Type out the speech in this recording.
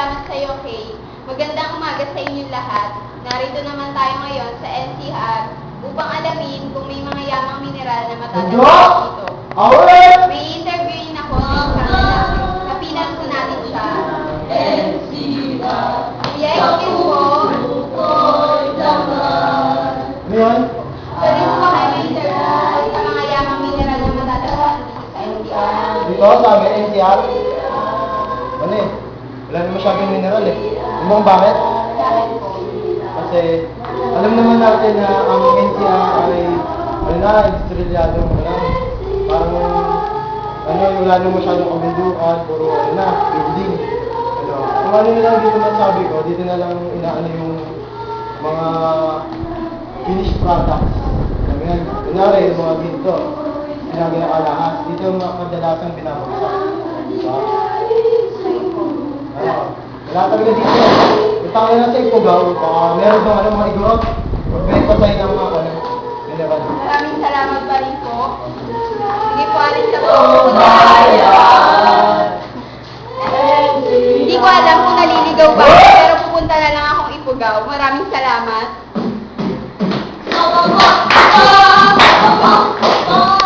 salamat sa iyo, Kay. Magandang umaga sa inyong lahat. Narito naman tayo ngayon sa NCR upang alamin kung may mga yamang mineral na matatagpuan dito. May interviewin ako ng kanila. Kapilan ko natin siya. Yes, yun po. Ngayon, Pwede po kayo may interview sa mga yamang mineral na matatagpuan dito sa NCR. dito sa NCR, ano eh, wala naman masyadong mineral eh. Alam mo kung bakit? Dahil po. Kasi, alam naman natin na ang NCR ay, ano na, industrialyado mo na. Parang, ano, wala naman masyadong kabundukan, puro, ano na, building. Ano, kung ano na lang dito masabi ko, dito na lang inaano yung mga finished products. Ganyan, kunyari, yung mga ginto, sinabi na kalahas, dito yung mga kadalasang binabagsak. Diba? Ano, wala talaga dito. Punta ka na sa Ipugaw, meron bang ano, mga igorot, magbenta sa'yo ng mga ano, mineral. Maraming salamat pa rin po. Sige po, alis na po. Hindi ko alam kung naliligaw ba, pero pupunta na lang akong Ipugaw. Maraming salamat.